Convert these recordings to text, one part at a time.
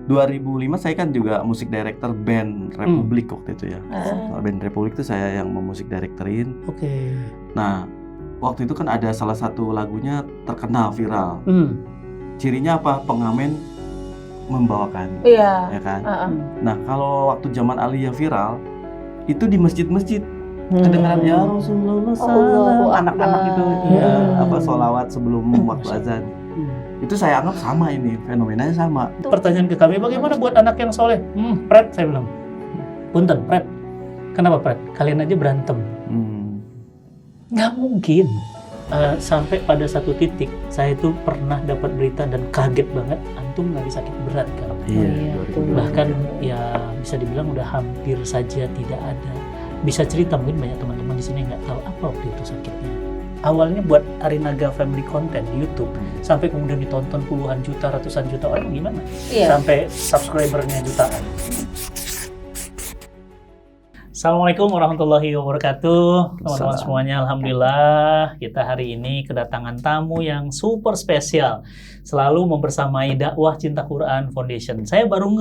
2005 saya kan juga musik director band Republik waktu itu ya. Band Republik itu saya yang memusik directorin. Oke. Nah, waktu itu kan ada salah satu lagunya terkenal viral. Cirinya apa? Pengamen membawakan. Iya. Ya kan? Nah, kalau waktu zaman Alia viral itu di masjid-masjid kedengaran ya Rasulullah salam, anak-anak itu ya sholawat sebelum waktu azan. Itu saya anggap sama, ini fenomenanya sama. Pertanyaan ke kami, bagaimana buat anak yang soleh? Pret, saya bilang. Punten, Pret. Kenapa Pret? Kalian aja berantem. Nggak mungkin. Sampai pada satu titik, saya itu pernah dapat berita dan kaget banget, antum lagi sakit berat kan? Iya. Bahkan ya bisa dibilang udah hampir saja tidak ada. Bisa cerita, mungkin banyak teman-teman di sini nggak tahu apa waktu itu sakitnya. Awalnya buat Arinaga Family Content di YouTube, sampai kemudian ditonton puluhan juta, ratusan juta orang, gimana? Sampai subscribernya jutaan. Assalamualaikum warahmatullahi wabarakatuh, teman-teman semuanya. Alhamdulillah, kita hari ini kedatangan tamu yang super spesial, selalu membersamai dakwah Cinta Quran Foundation. Saya baru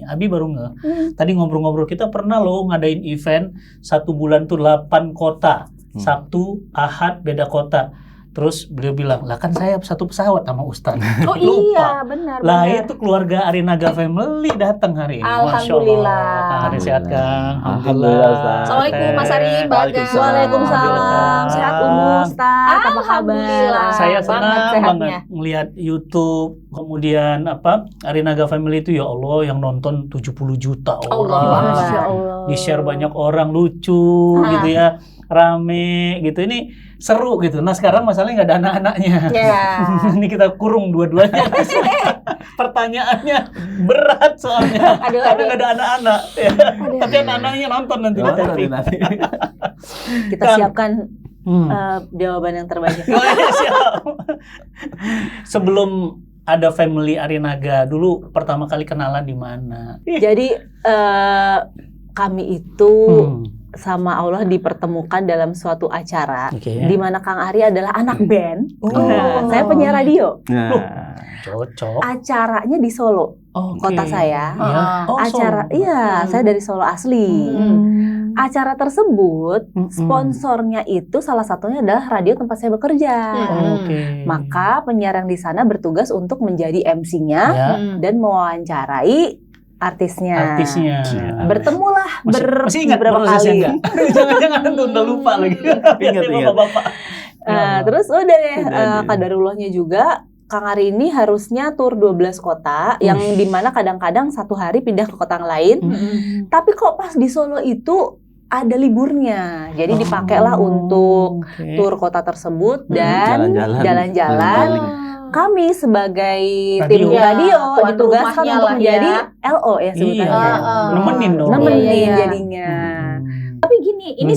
Abi baru tadi ngobrol-ngobrol, kita pernah loh ngadain event 1 bulan tuh 8 kota, Sabtu, Ahad beda kota. Terus beliau bilang, lah kan saya satu pesawat sama Ustadz. Oh iya, benar. Lah itu keluarga Arinaga Family datang hari ini. Alhamdulillah. Kang Ari sehat Kang. Alhamdulillah. Assalamualkum Mas Ari, Bagas. Waalaikumsalam. Sehat Ustaz, apa kabar? Saya senang sehatnya. banget melihat YouTube, kemudian Arinaga Family itu ya Allah yang nonton 70 juta orang. Masya Allah. Di-share banyak orang, lucu gitu ya. Rame gitu, ini seru gitu. Nah sekarang masalahnya nggak ada anak-anaknya. Ini kita kurung dua-duanya. Pertanyaannya berat soalnya karena nggak ada anak-anak. Tapi anak-anaknya nonton nanti. Kita siapkan jawaban yang terbaik. Siap. Sebelum ada Family Arinaga, dulu pertama kali kenalan di mana? Jadi kami itu sama Allah dipertemukan dalam suatu acara di mana Kang Ari adalah anak band. Saya penyiar radio. Cocok. Acaranya di Solo, kota saya. Acara, Solo. Saya dari Solo asli. Acara tersebut sponsornya itu salah satunya adalah radio tempat saya bekerja. Maka penyiar yang di sana bertugas untuk menjadi MC-nya dan mewawancarai artisnya. Bertemulah masih ingat beberapa kali. Jangan udah lupa lagi. Ingat. Bapak. Terus udah deh, kadarullahnya juga Kang Ari ini harusnya tur 12 kota yang dimana kadang-kadang satu hari pindah ke kota yang lain. Tapi kok pas di Solo itu ada liburnya, jadi dipakailah untuk tur kota tersebut dan jalan-jalan. Kami sebagai tim radio ditugaskan untuk menjadi LO ya sebutannya. Nemenin jadinya. Tapi gini, ini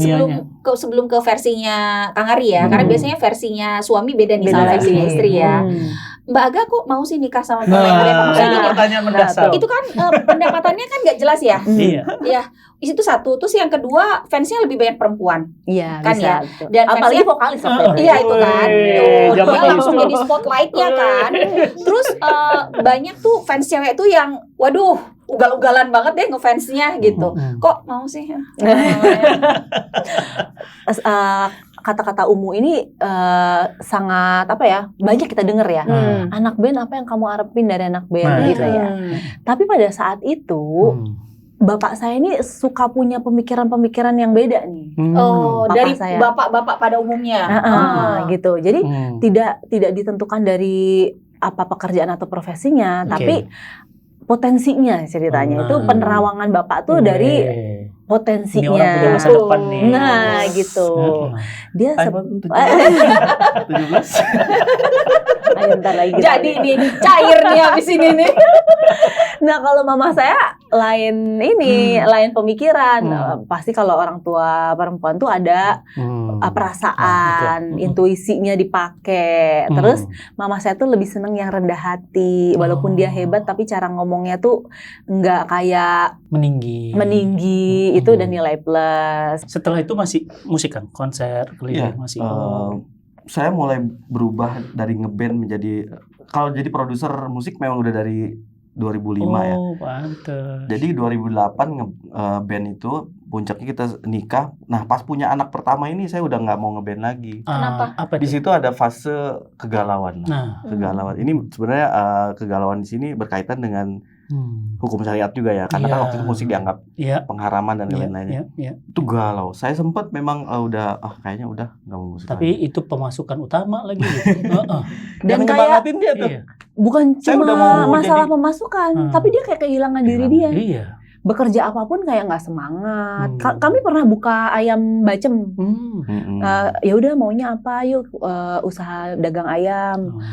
sebelum ke versinya Kang Ari ya, karena biasanya versinya suami beda nih sama versinya istri ya. Mbak Aga kok mau sih nikah sama Kang Ari? Pertanyaan mendasar. Itu kan pendapatannya kan nggak jelas ya. Ya, itu satu. Terus yang kedua, fansnya lebih banyak perempuan. Iya, kan bisa. ya. Dan apalagi vokalis iya itu kan. Dia langsung jadi spotlight-nya kan. Terus banyak tuh fans cewek tuh yang waduh, ugal-ugalan banget deh ngefansnya gitu. Kok mau sih? Kata-kata Umu ini sangat banyak kita dengar ya. Anak band, apa yang kamu harapin dari anak band gitu ya. Tapi pada saat itu bapak saya ini suka punya pemikiran-pemikiran yang beda nih. Dari bapak-bapak pada umumnya. Gitu. Jadi tidak ditentukan dari apa pekerjaan atau profesinya, tapi potensinya ceritanya. Itu penerawangan bapak tuh dari potensinya. Ini orang punya masa depan nih. Nah, gitu. Dia 17. Ayo ntar lagi. Jadi ini cair nih habis ini nih. Nah, kalau mama saya lain pemikiran. Pasti kalau orang tua perempuan tuh ada perasaan, intuisinya dipakai. Terus mama saya tuh lebih seneng yang rendah hati, walaupun dia hebat tapi cara ngomongnya tuh nggak kayak meninggi. Itu udah nilai plus. Setelah itu masih musik kan, konser keliling masih. Saya mulai berubah dari ngeband menjadi, kalau jadi produser musik memang udah dari 2005 ya. Oh, pantes. Jadi 2008 band itu puncaknya kita nikah. Nah, pas punya anak pertama ini saya udah nggak mau ngeband lagi. Kenapa? Apa Di itu? situ ada fase kegalauan. Nah, Kegalauan ini sebenarnya kegalauan di sini berkaitan dengan hukum syariat juga ya, karena kan Iya. waktu itu musik dianggap iya, pengharaman dan iya, lain-lainnya. iya. Itu galau. Saya sempat memang kayaknya udah nggak mau musik Tapi lagi. itu pemasukan utama lagi gitu. Heeh. Dan Yang kayak nyemangatin dia tuh. Iya. bukan Saya cuma udah mau masalah jadi- pemasukan, Hmm. tapi dia kayak kehilangan diri dia. Iya. Bekerja apapun kayak nggak semangat. Hmm. Kami pernah buka ayam bacem. Mm-mm. Ya udah maunya apa? Yuk usaha dagang ayam. Oh.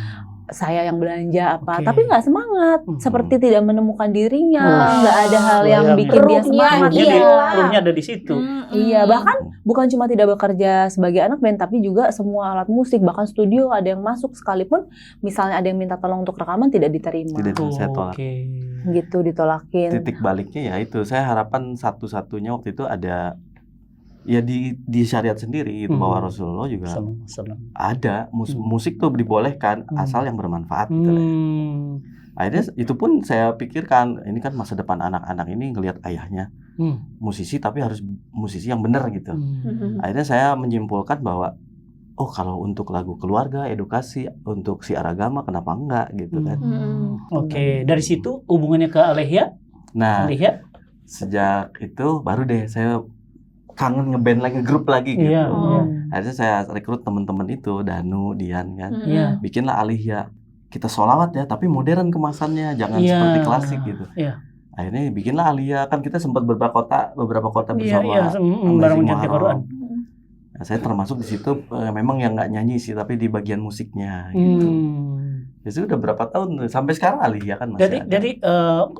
Saya yang belanja apa, Oke. tapi nggak semangat, seperti tidak menemukan dirinya, nggak ada hal yang Bayangin. bikin dia Ruhnya, semangat. Ruhnya Iya. ruhnya ada di situ. Iya, bahkan bukan cuma tidak bekerja sebagai anak band, tapi juga semua alat musik, bahkan studio ada yang masuk sekalipun, misalnya ada yang minta tolong untuk rekaman tidak diterima, Tidak. Saya tolak. Oke. gitu ditolakin. Titik baliknya ya itu. Saya harapan satu-satunya waktu itu ada ya di syariat sendiri itu bahwa Rasulullah juga Senang. ada musik tuh dibolehkan asal yang bermanfaat gitu. Akhirnya itu pun saya pikirkan ini kan masa depan anak-anak ini ngelihat ayahnya musisi tapi harus musisi yang benar gitu. Akhirnya saya menyimpulkan bahwa kalau untuk lagu keluarga, edukasi, untuk siar agama kenapa enggak gitu kan. Oke, dari situ hubungannya ke Alehya. Nah, Alehya. sejak itu baru deh saya kangen ngeband lagi, grup lagi gitu. Iya. Akhirnya saya rekrut teman-teman itu, Danu, Dian kan. Iya. Bikinlah Alihya. Kita sholawat ya, tapi modern kemasannya, jangan Iya. seperti klasik gitu. Iya. Akhirnya bikinlah Alihya, kan kita sempat beberapa kota Iya, bersama. iya, bareng menjadi Muharram. Quran. Nah, saya termasuk di situ memang yang nggak nyanyi sih, tapi di bagian musiknya. Gitu. Ya sudah berapa tahun tuh. Sampai sekarang Alihya kan masih ada. Dari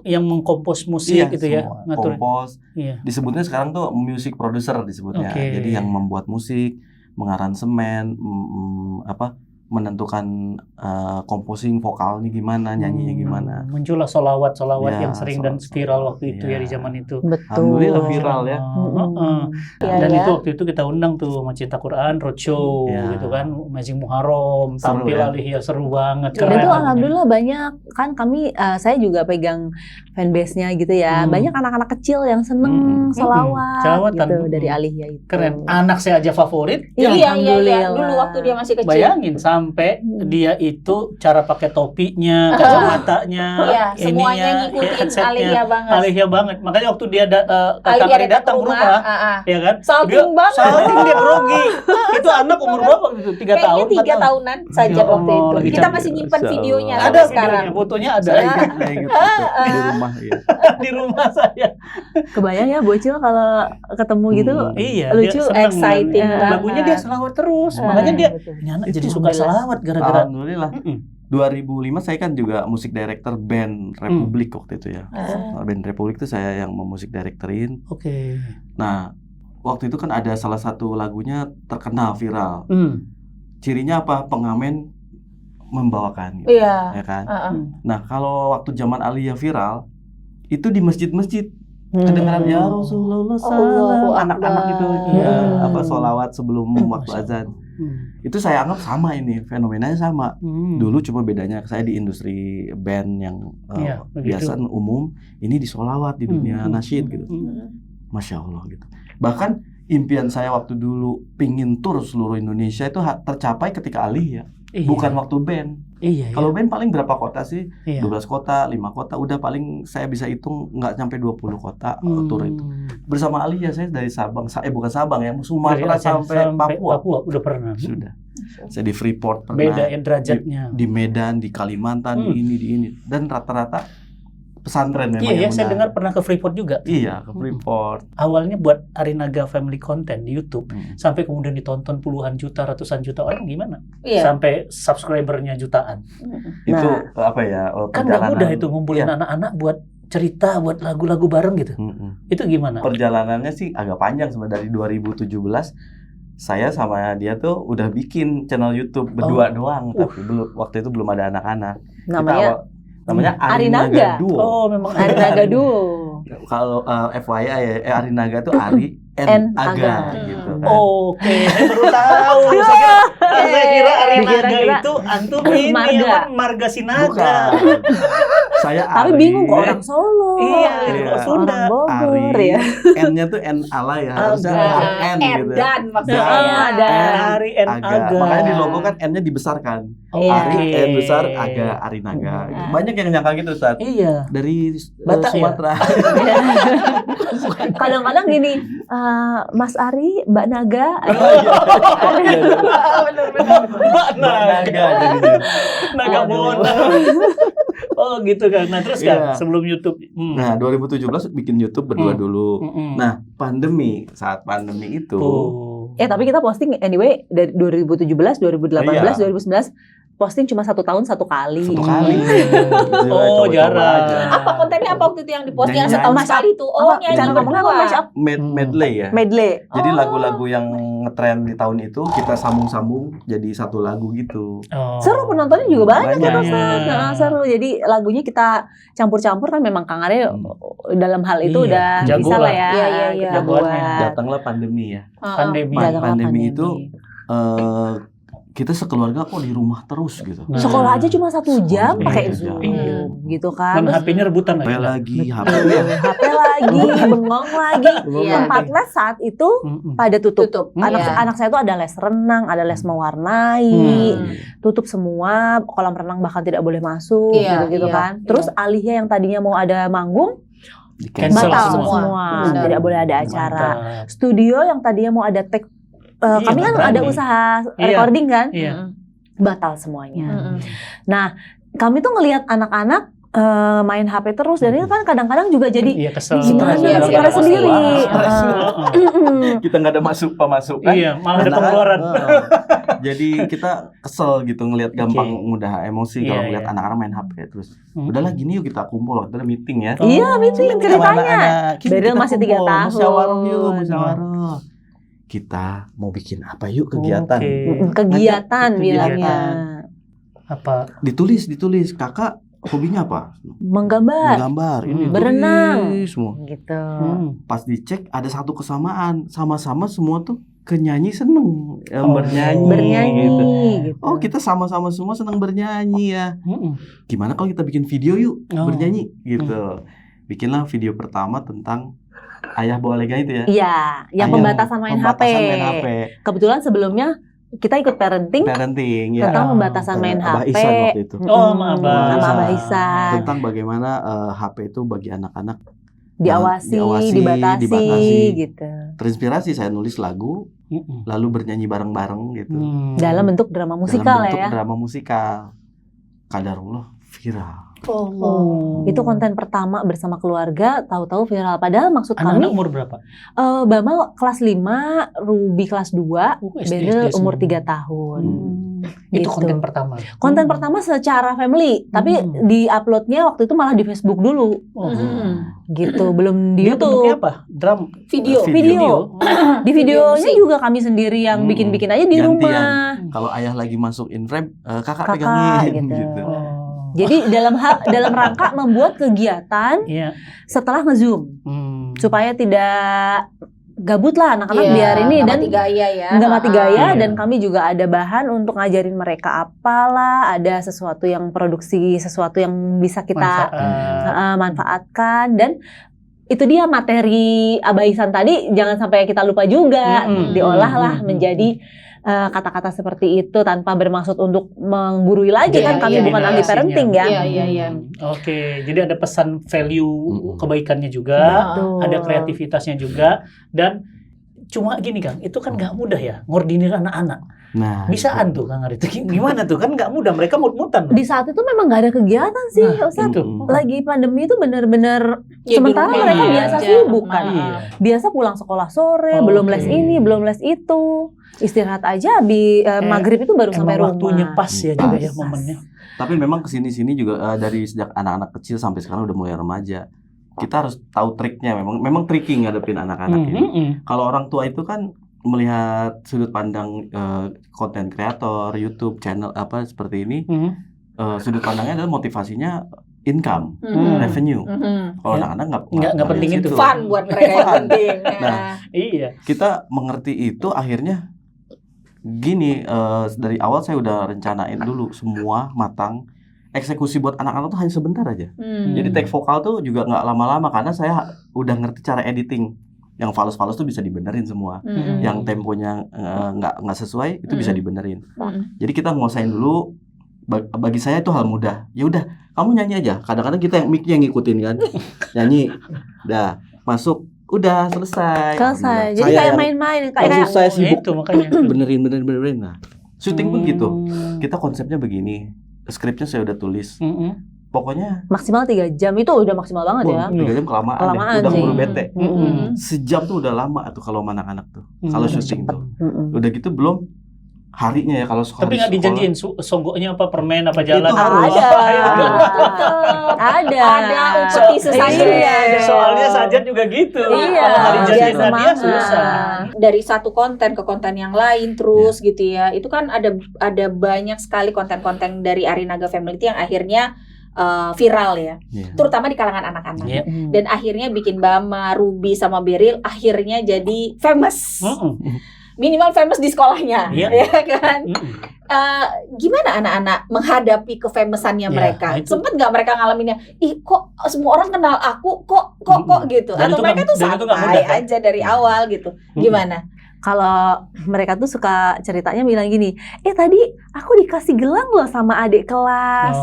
yang mengkompos musik gitu ya, semua. ngatur. Kompos. Iya. Disebutnya sekarang tuh music producer disebutnya. Oke. Jadi yang membuat musik, mengaransemen, menentukan composing vokalnya gimana, nyanyinya gimana. Muncullah solawat Ya, yang sering dan solawat. viral waktu itu ya di Ya. zaman itu. Betul. Alhamdulillah viral ya. Iya, Dan ya. itu waktu itu kita undang tuh sama Cinta Quran roadshow Ya. gitu kan, Amazing Muharram, Seru tampil ya. Alihya seru banget. Dan keren. itu alhamdulillah banyak kan kami saya juga pegang fanbase-nya gitu ya. Banyak anak-anak kecil yang seneng selawat Selawatan. gitu dari Alihya itu. Keren. Anak saya aja favorit. Iya, Iya. Dulu waktu dia masih kecil. Bayangin sampai dia itu cara pakai topinya, kacamatanya, Iya, semuanya ngikutin headsetnya. Alihya banget. Alihya banget. Makanya waktu dia Kakak Alihya Ari datang ke rumah, ya kan? Salting banget. Salting dia grogi. Itu anak umur berapa gitu? 3 tahun? Kayaknya 3 tahunan saja Ya waktu Allah, itu. lagi Kita cantik. masih nyimpan Masya videonya Allah. Ada sampai sekarang. videonya, fotonya ada Saya ingat itu, di rumah ya. di rumah saya. Kebayang ya bocil kalau ketemu gitu. Iya, Lucu, dia seneng exciting dan banget. lagunya dia selawat terus. Makanya dia Betul. ini anak Itu jadi suka alhamdulillah. selawat gara-gara. Alhamdulillah. 2005 saya kan juga musik director band Republik waktu itu ya. Band Republik itu saya yang memusik directorin. Oke. Nah, waktu itu kan ada salah satu lagunya terkenal viral. Cirinya apa? Pengamen membawakan gitu. Iya. Ya kan? Nah, kalau waktu zaman Aliyah viral itu di masjid-masjid kedengaran ya Rasulullah Allahu salam, anak-anak Akbar. itu sholawat sebelum waktu azan. Itu saya anggap sama ini, fenomenanya sama. Dulu cuma bedanya saya di industri band yang Iya, begitu. biasa umum, ini di sholawat di dunia nasyid gitu. Masya Allah gitu. Bahkan impian saya waktu dulu pingin tur seluruh Indonesia itu tercapai ketika Aliyah, bukan waktu band. Iya. Kalau band paling berapa kota sih? Iya. 12 kota, 5 kota, udah paling saya bisa hitung nggak sampai 20 kota tur itu. Bersama Aliyah saya dari Sabang, bukan Sabang ya, Sumatera Dari Aceh sampai Papua. udah pernah. Sudah. Saya di Freeport pernah. Beda ya derajatnya. Di Medan, di Kalimantan, di ini. Dan rata-rata pesantren memang Iya, yang saya undang. dengar pernah ke Freeport juga. Iya, ke Freeport. Awalnya buat Arinaga Family Content di YouTube, sampai kemudian ditonton puluhan juta, ratusan juta orang, gimana? Iya. Sampai subscribernya jutaan. Itu apa ya? Kan nggak mudah itu ngumpulin anak-anak buat cerita, buat lagu-lagu bareng gitu. Itu gimana? Perjalanannya sih agak panjang sebenarnya. Dari 2017 saya sama dia tuh udah bikin channel YouTube berdua doang, tapi waktu itu belum ada anak-anak. Namanya Arinaga Duo. Oh, memang Arinaga Duo. Kalau FYI ya, Arinaga tuh Ari N Aga Aga. gitu kan. Oke, saya baru tahu. Saya kira Arinaga itu antum ini Marga. apa, Marga Sinaga. Bukan. Saya Tapi Ari. bingung kok orang Solo. Iya, kok Sunda. Orang Bogor Ari. ya. N-nya tuh N ala ya, harusnya Aga. N gitu. Edan maksudnya. Ada. Ari N Aga. Makanya di logo kan N-nya dibesarkan. Iya. Ari Oke. N besar, Aga Arinaga. Banyak yang nyangka gitu Ustaz. Iya. Dari Batak ya? Sumatera. Kadang-kadang gini, Mas Ari, Mbak Naga. Mbak Naga. jadinya. Naga Aduh. Bona. Oh gitu kan. Nah terus kan Iya. sebelum YouTube. Nah, 2017 bikin YouTube berdua dulu. Mm-mm. Nah, saat pandemi itu Tuh. Tapi kita posting anyway dari 2017, 2018, Iya. 2019 posting cuma 1 tahun 1 kali. satu kali. Oh, jarang. Apa kontennya apa waktu itu yang diposting yang Nyanyi. setahun sekali tuh? Oh, Apa? nyanyi Cara ngomongnya apa? berdua. Mashup? Medley ya. Medley. Jadi Oh. lagu-lagu yang ngetren di tahun itu kita sambung-sambung jadi satu lagu gitu. Oh. Seru, penontonnya juga banyak Banyak. kan Ustaz. Nah, seru. Jadi lagunya kita campur-campur kan, memang Kang Arya dalam hal itu Iya, udah jago bisa lah lah. ya. Iya, iya, iya. Kita Jagoannya. buat. Datanglah pandemi ya. Pandemi. Datanglah Pandemi itu kita sekeluarga kok di rumah terus gitu. Nah. Sekolah aja cuma 1 jam Sekolah pakai 1 Zoom. jam. Gitu kan. Dan Terus HP-nya rebutan HP lagi. lagi, HP. HP lagi, bengong lagi. Iya. Tempat les saat itu Mm-mm. pada tutup. Tutup. Anak saya itu ada les renang, ada les mewarnai, tutup semua, kolam renang bahkan tidak boleh masuk, Iya, gitu iya, kan. Terus Aliyah yang tadinya mau ada manggung, Di Cancel batal semua. semua, Benar. tidak boleh ada acara. Mantap. Studio yang tadinya mau ada take, Iya, kami kan nggak ada berani. usaha Iya. recording kan, Iya. batal semuanya. Mm-mm. Nah, kami tuh ngelihat anak-anak main HP terus, dan itu kan kadang-kadang juga jadi Iya, kesel. gimana Iya, stres stres sendiri. Stres. Kita nggak ada pemasukan. Iya, malah ada Anak-anak, pengeluaran. Jadi kita kesel gitu ngelihat gampang mudah emosi kalau Iya, ngelihat iya. anak-anak main HP terus. Mm. Udahlah gini yuk kita kumpul, waktu itu meeting ya. Oh. Iya, meeting Sama ceritanya. anak-anak. Kita Beril masih 3 kumpul, tahun. Musyawarah yuk, musyawarah. Kita mau bikin apa yuk kegiatan? Oke. Kegiatan Ngajak bilangnya. Apa? Ditulis. Kakak hobinya apa? Menggambar. Menggambar. Ini Hmm. Berenang. tulis semua. Gitu. Pas dicek ada satu kesamaan, sama-sama semua tuh kenyanyi seneng Oh. bernyanyi. Bernyanyi gitu. gitu. Oh, kita sama-sama semua senang bernyanyi ya. Mm-mm. Gimana kalau kita bikin video yuk Oh. bernyanyi gitu. Bikinlah video pertama tentang ayah bawa lega itu ya. Iya, yang Ayah, pembatasan main HP. pembatasan main HP. Kebetulan sebelumnya kita ikut parenting Parenting ya. tentang pembatasan main Abah HP. Ihsan waktu itu. Oh, sama Abah. Sama Abah Ihsan. Ihsan. Tentang bagaimana HP itu bagi anak-anak Diawasi, dibatasi. dibatasi gitu. terinspirasi. Saya nulis lagu, Mm-mm. lalu bernyanyi bareng-bareng gitu. Dalam bentuk drama musikal Dalam bentuk ya. drama musikal. Kadarullah viral. Oh. Itu konten pertama bersama keluarga, tahu-tahu viral. Padahal maksud Anak-anak kami, umur berapa? Bama kelas 5, Ruby kelas 2, SD Beril umur semua. 3 tahun. Itu Gitu. konten pertama. Konten pertama secara family, tapi di uploadnya waktu itu malah di Facebook dulu, Oh. gitu. Belum di Dia bentuknya YouTube. apa? Drum. Video. Video. Di videonya musik. juga kami sendiri yang bikin-bikin aja di Gantian. rumah. Kalau ayah lagi masuk in frame, kakak Kakak, pegangin gitu. gitu. Oh. Jadi dalam rangka membuat kegiatan Iya. setelah nge-zoom supaya tidak gabut lah anak-anak Iya, biar ini nggak dan mati gaya ya. nggak mati gaya, Iya. dan kami juga ada bahan untuk ngajarin mereka apalah, ada sesuatu yang produksi, sesuatu yang bisa kita manfaatkan, dan itu dia materi Abah Ihsan tadi, jangan sampai kita lupa juga, diolahlah menjadi kata-kata seperti itu tanpa bermaksud untuk menggurui lagi, Iya, kan kami iya, bukan iya. ahli parenting ya. Iya, iya, iya. Oke, jadi ada pesan value kebaikannya juga, Betul. ada kreativitasnya juga, dan cuma gini Kang, itu kan nggak mudah ya ngordinir anak-anak. Nah, Bisaan tuh Kang Ari, itu gimana tuh, kan nggak mudah, mereka mut-mutan. Di saat itu memang nggak ada kegiatan sih, Nah, Ustaz. itu. Lagi pandemi itu bener-bener Ya, di sementara rumah mereka aja. biasa sibuk kan. Iya. Biasa pulang sekolah sore, Oke. belum les ini, belum les itu. Istirahat aja maghrib itu baru sampai Emang rumah. waktunya pas ya juga ya Pas. momennya. tapi memang kesini-sini juga dari sejak anak-anak kecil sampai sekarang udah mulai remaja. Kita harus tahu triknya. Memang tricky ngadepin anak-anak ini. Kalau orang tua itu kan melihat sudut pandang konten kreator, YouTube channel apa seperti ini, sudut pandangnya adalah motivasinya income, revenue. Kalau anak-anak nggak penting itu. Fun buat mereka yang penting. Nah, Iya. kita mengerti itu akhirnya gini, dari awal saya udah rencanain dulu semua matang. Eksekusi buat anak-anak tuh hanya sebentar aja. Jadi take vokal tuh juga nggak lama-lama karena saya udah ngerti cara editing. Yang falus-falus tuh bisa dibenerin semua. Yang temponya nggak sesuai itu bisa dibenerin. Jadi kita nguasain dulu. Bagi saya itu hal mudah. Ya udah, kamu nyanyi aja. Kadang-kadang kita yang mic-nya ngikutin kan. Nyanyi. Udah, masuk. Udah selesai. Jadi kayak main-main, kayak saya sibuk itu makanya. benerin. Nah, syuting pun gitu. Kita konsepnya begini. Skripnya saya udah tulis. Pokoknya maksimal 3 jam itu udah maksimal banget ya. 3 jam kelamaan Kelamaan udah sih. buru bete. Mm-mm. 1 jam tuh udah lama tuh kalau sama anak-anak tuh. Kalau syuting tuh. Udah gitu belum harinya ya kalau sekolah. Tapi nggak dijanjiin sogoknya apa, permen apa jalan. Itu harus. Ada upeti sesajen. Iya. Soalnya Sajat juga gitu. Iya. Kalau hari Biar janjiin hadiah semangat. susah. Dari satu konten ke konten yang lain terus gitu ya. Itu kan ada banyak sekali konten-konten dari Arinaga Family yang akhirnya viral ya. Iya. Terutama di kalangan anak-anak. Iya. Dan akhirnya bikin Bama, Ruby sama Beril akhirnya jadi famous. Minimal famous di sekolahnya, Iya. ya kan? Gimana anak-anak menghadapi kefamousannya Ya, mereka? itu. Sempet nggak mereka ngalaminnya? Ih, kok semua orang kenal aku, kok gitu? Dan Atau itu mereka nggak- tuh dan itu nggak santai mudah, kan? aja dari awal gitu? Gimana? Kalau mereka tuh suka ceritanya bilang gini, tadi aku dikasih gelang loh sama adik kelas,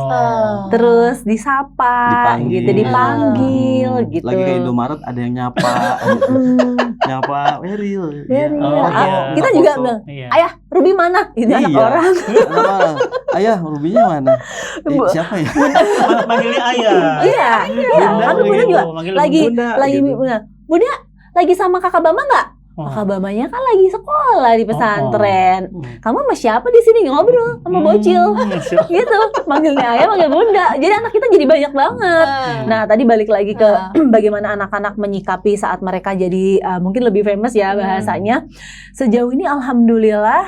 terus disapa, Dipanggil. dipanggil, gitu. Lagi ke Indomaret ada yang nyapa. Nyapa Beril. Beril. iya. Kita juga Foto. bilang, Iya. ayah, Ruby mana? Ini anak Iya. orang. Kenapa? Ayah, Rubinya mana? Bu. Siapa ya? Manggilnya ayah. Iya, Bunda, kan Bunda juga Manggil lagi Bunda, lagi gitu. Bunda lagi sama kakak Bama nggak? Kakak Bamanya kan lagi sekolah di pesantren. Kamu sama siapa di sini ngobrol sama bocil? Gitu, manggilnya ayah, manggil bunda. Jadi anak kita jadi banyak banget. Nah, tadi balik lagi ke bagaimana anak-anak menyikapi saat mereka jadi mungkin lebih famous ya bahasanya. Sejauh ini alhamdulillah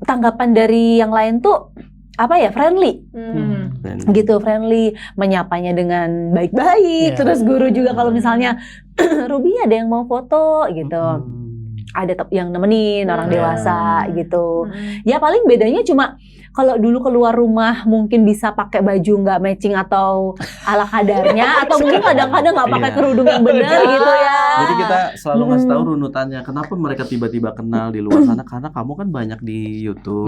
tanggapan dari yang lain tuh apa ya, friendly. Gitu, friendly, menyapanya dengan baik-baik. Iya. Terus guru juga kalau misalnya Ruby ada yang mau foto gitu. Ada yang nemenin orang dewasa gitu. Ya paling bedanya cuma kalau dulu keluar rumah mungkin bisa pakai baju nggak matching atau ala kadarnya, atau mungkin kadang-kadang nggak pakai Iya. kerudung yang benar gitu ya. Jadi kita selalu ngasih tahu runutannya. Kenapa mereka tiba-tiba kenal di luar sana? Karena kamu kan banyak di YouTube.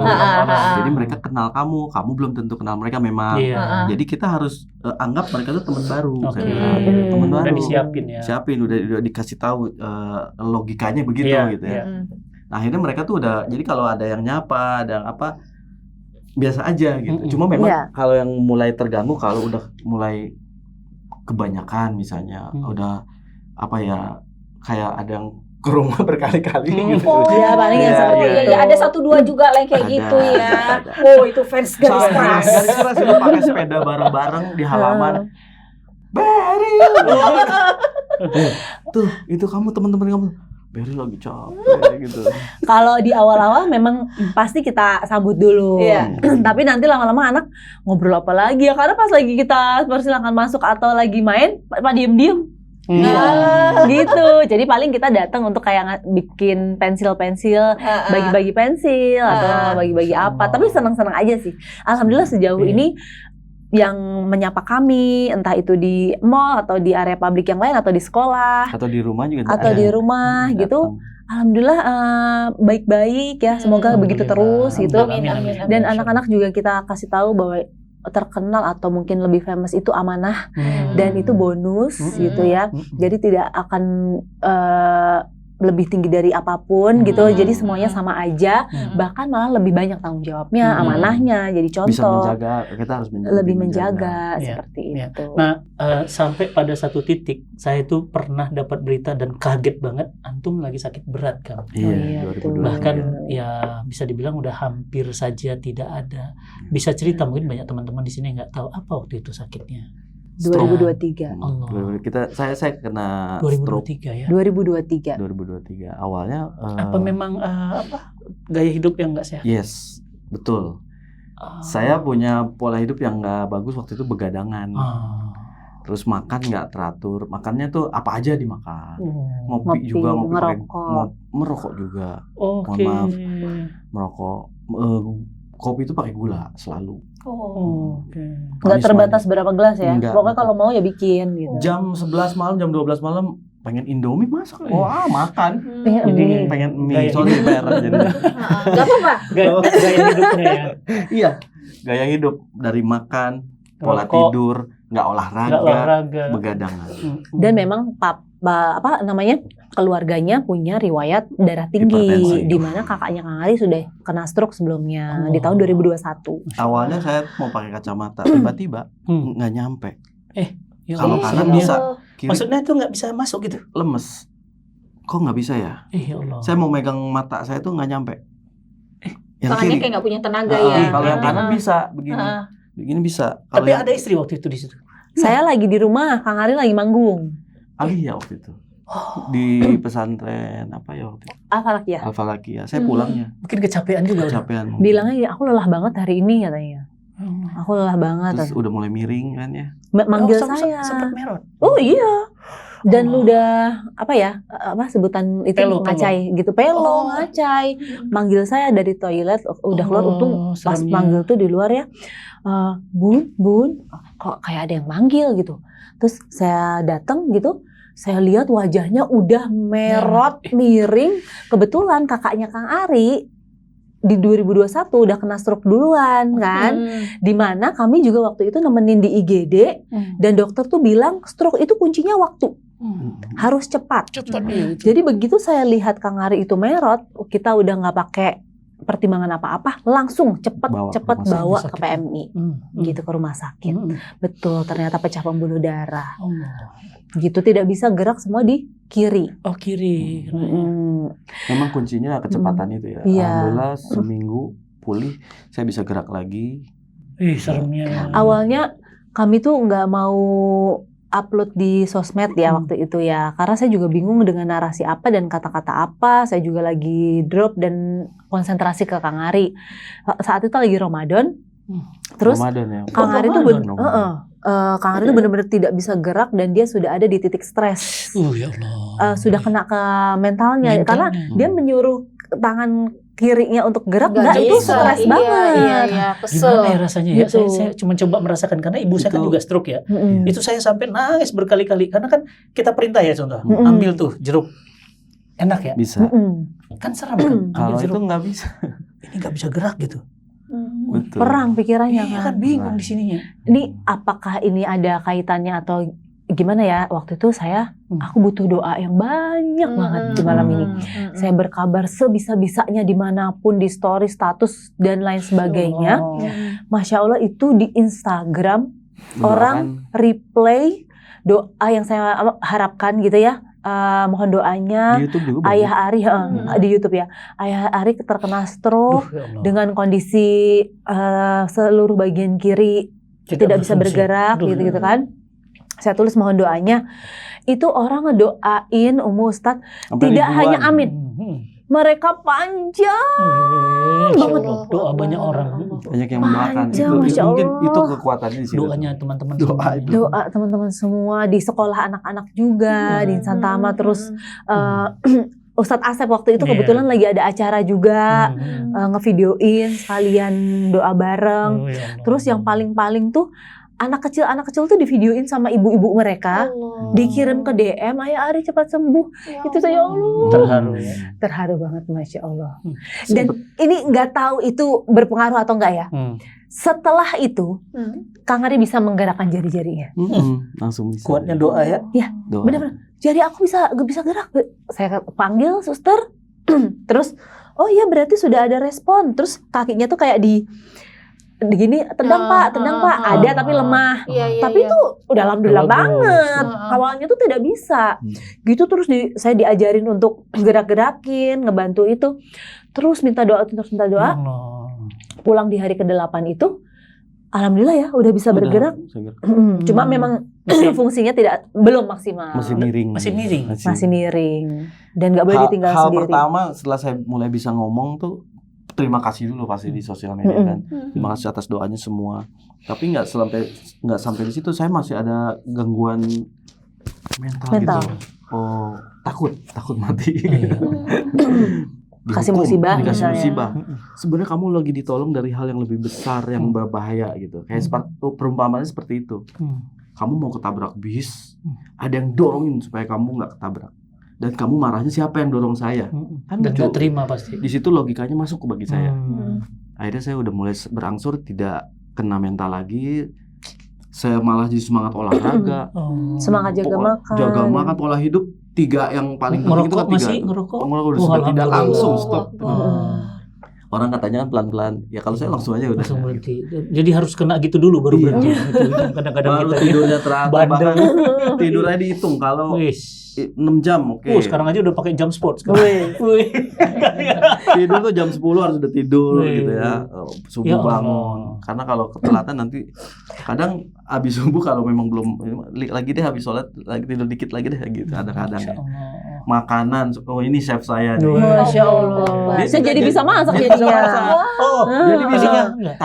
Jadi mereka kenal kamu belum tentu kenal mereka memang. Iya. Jadi kita harus anggap mereka tuh teman baru. Oke. Saya bilang. Teman baru. Udah disiapin ya. Siapin, udah dikasih tahu logikanya begitu Iya, gitu ya. iya. Nah, akhirnya mereka tuh udah, jadi kalau ada yang nyapa, ada yang apa, biasa aja gitu. Cuma memang Iya. kalau yang mulai terganggu, kalau udah mulai kebanyakan misalnya, udah apa ya, kayak ada yang ke rumah berkali-kali gitu. Iya, paling yang Iya, seperti iya. itu. Ya, ada 1-2 juga lah yang kayak Ada, gitu ya. ada. Oh, itu fans garis Soalnya keras. garis keras itu pakai sepeda bareng-bareng di halaman. Beril. Tuh, itu kamu teman-teman kamu. Beril lagi capek gitu. Kalau di awal-awal memang pasti kita sambut dulu. Iya. Tapi nanti lama-lama anak ngobrol apa lagi ya, karena pas lagi kita persilakan masuk atau lagi main, Pak diem-diem. Gitu. Jadi paling kita datang untuk kayak bikin pensil-pensil, bagi-bagi pensil atau bagi-bagi apa. Tapi senang-senang aja sih. Alhamdulillah sejauh ini yang menyapa kami, entah itu di mall atau di area publik yang lain atau di sekolah Atau di rumah juga atau ada di rumah yang gitu. datang. Alhamdulillah baik-baik ya. Semoga begitu terus gitu. Amin, amin, amin. Dan anak-anak juga kita kasih tahu bahwa terkenal atau mungkin lebih famous itu amanah dan itu bonus gitu ya. Jadi tidak akan lebih tinggi dari apapun gitu. Jadi semuanya sama aja, bahkan malah lebih banyak tanggung jawabnya, amanahnya. Jadi contoh Bisa menjaga, kita harus lebih menjaga Iya, seperti iya. itu. Nah, sampai pada satu titik saya tuh pernah dapat berita dan kaget banget, antum lagi sakit berat kan. iya, 2020. betul. Bahkan ya bisa dibilang udah hampir saja tidak ada. Bisa cerita, mungkin banyak teman-teman di sini nggak tahu apa waktu itu sakitnya. 2023. Allah. Saya kena 2023 ya. 2023. 2023 awalnya Apa memang gaya hidup yang nggak sehat? yes, betul. Saya punya pola hidup yang nggak bagus waktu itu, begadangan. Terus makan nggak teratur, makannya tuh apa aja dimakan. Ngopi juga, merokok juga. Mohon maaf, merokok. Kopi itu pakai gula selalu. Nggak terbatas berapa gelas ya? Enggak. Pokoknya kalau mau ya bikin gitu. Jam 11 malam, jam 12 malam pengen Indomie masak. Wah, makan. Pengen mie, sorry merah jadi. Gak apa-apa. Gaya hidupnya ya. Iya, gaya hidup dari makan, pola tidur, nggak olahraga, begadangan. Dan memang keluarganya punya riwayat darah tinggi, Hipertensi. di mana kakaknya Kang Ari sudah kena stroke sebelumnya di tahun 2021. Awalnya saya mau pakai kacamata, tiba-tiba nggak nyampe. Ya Kalau Allah. kanan bisa, kiri Maksudnya itu nggak bisa masuk gitu? lemes. Kok nggak bisa ya? Ya Allah. Saya mau megang mata saya tuh nggak nyampe. Yang Tangannya kiri. kayak nggak punya tenaga ya. Kalau yang kanan bisa begini, begini bisa. Kalau Tapi yang ada istri waktu itu di situ. Saya lagi di rumah, Kang Ari lagi manggung. Alia waktu itu di pesantren apa ya waktu itu? Al-Falakiyah. Al-Falakiyah. Saya pulangnya Mungkin kecapean juga. kecapean. Bilangnya aku lelah banget hari ini katanya. Aku lelah banget. Terus udah mulai miring kan ya. Manggil saya. Sempat merot. Oh iya. Dan udah sebutan itu Pelo. ngacai gitu, pelo, ngacai. Manggil saya dari toilet, udah keluar, untung pas seremnya. manggil tuh di luar ya. Bun, kok kayak ada yang manggil gitu. Terus saya datang gitu, saya lihat wajahnya udah merot, miring. Kebetulan kakaknya Kang Ari di 2021 udah kena stroke duluan kan. Dimana kami juga waktu itu nemenin di IGD dan dokter tuh bilang stroke itu kuncinya waktu. Harus cepat. Jadi begitu saya lihat Kang Ari itu merot, kita udah nggak pakai pertimbangan apa-apa, langsung cepet bawa ke PMI, gitu, ke rumah sakit. Betul, ternyata pecah pembuluh darah. Gitu, tidak bisa gerak semua di kiri. Oh, kiri. Memang kuncinya kecepatan itu ya. Iya. Alhamdulillah seminggu pulih, saya bisa gerak lagi. Seremnya. Awalnya kami tuh nggak mau upload di sosmed ya waktu itu ya, karena saya juga bingung dengan narasi apa dan kata-kata apa. Saya juga lagi drop dan konsentrasi ke Kang Ari. Saat itu lagi Ramadan. Terus Ramadan ya. Kang Ari tuh Kang Ari tuh Iya. benar-benar tidak bisa gerak dan dia sudah ada di titik stres. Ya Allah. Sudah kena ke mentalnya karena dia menyuruh tangan kirinya untuk gerak, enggak, itu stres banget. Iya, kesel. Gimana ya rasanya ya? Gitu. Saya cuma coba merasakan karena ibu saya kan juga stroke ya. Itu saya sampai nangis berkali-kali karena kan kita perintah ya, contoh ambil tuh jeruk, enak ya. Bisa. Kan seram kan ambil Kalau jeruk. itu nggak bisa. Ini nggak bisa gerak gitu. Betul. Perang pikirannya Iya kan. kan bingung di sininya. Ini apakah ini ada kaitannya atau gimana ya? Waktu itu aku butuh doa yang banyak banget di malam ini. Saya berkabar sebisa-bisanya dimanapun, di story, status dan lain sebagainya. Masya Allah itu di Instagram orang replay doa yang saya harapkan gitu ya. Mohon doanya. Di YouTube juga Ayah Ari di YouTube ya. Ayah Ari terkena stroke dengan kondisi seluruh bagian kiri tidak bisa bergerak gitu kan. Saya tulis mohon doanya. Itu orang ngedoain Ustadz tidak hanya amin. Mereka panjang banget. Doa banyak orang. Banyak yang mendoakan. Panjang, Itu Masya mungkin Allah. itu kekuatannya di situ. Doanya teman-teman Doa semua. itu. Doa teman-teman semua di sekolah anak-anak juga di Insan Tama. Terus Ustadz Asep waktu itu kebetulan lagi ada acara juga, ngevideoin sekalian doa bareng. Terus yang paling tuh anak kecil tuh divideoin sama ibu-ibu mereka, dikirim ke DM, Ayah Ari cepat sembuh. Itu saya Allah Terharu ya. terharu banget, Masya Allah. Dan ini nggak tahu itu berpengaruh atau enggak ya. Setelah itu Kang Ari bisa menggerakkan jari-jarinya. Langsung bisa. Kuatnya doa ya. Ya, Doa. benar-benar. Jadi aku bisa gerak. Saya panggil suster. Terus, oh iya berarti sudah ada respon. Terus kakinya tuh kayak di gini, tendang Pak. Ada tapi lemah. Tapi itu udah alhamdulillah banget. Awalnya tuh tidak bisa. Gitu terus saya diajarin untuk gerak-gerakin, ngebantu itu. Terus minta doa. Pulang di hari ke-8 itu, alhamdulillah ya udah bisa bergerak. Cuma memang fungsinya belum maksimal. Masih miring. Masih miring. Dan nggak boleh ditinggal hal sendiri. pertama setelah saya mulai bisa ngomong tuh terima kasih dulu pasti di sosial media kan. Terima kasih atas doanya semua. Tapi nggak sampai di situ, saya masih ada gangguan mental. Gitu. Oh, takut mati. Kasih musibah, dikasih misalnya. musibah. Sebenarnya kamu lagi ditolong dari hal yang lebih besar, yang berbahaya gitu. Kayak perumpamannya seperti itu. Kamu mau ketabrak bis, ada yang dorongin supaya kamu nggak ketabrak. Dan kamu marahnya siapa yang dorong saya? Kan dan nggak terima pasti. Di situ logikanya masuk ke bagi saya. Akhirnya saya udah mulai berangsur tidak kena mental lagi. Saya malah jadi semangat olahraga. Semangat jaga makan, pola hidup. 3 yang paling penting itu kan 3. Masih ngerokok? Ngerokok sudah tidak langsung stop. Orang katanya kan pelan-pelan. Ya kalau saya langsung aja udah. Langsung berhenti. Jadi harus kena gitu dulu baru berhenti. Kadang-kadang baru kita tidurnya teratur, bahkan tidurnya dihitung kalau 6 jam, oke. Sekarang aja udah pakai jam sport sekarang. Tidur tuh jam 10 harus udah tidur gitu ya. Subuh Ya bangun. Karena kalau ketelatan nanti kadang habis subuh kalau memang belum lagi deh habis sholat lagi tidur dikit lagi deh gitu kadang-kadang ya. Makanan, ini chef saya nih. Masya Allah. Saya jadi bisa masak jadinya. Jadi bisa.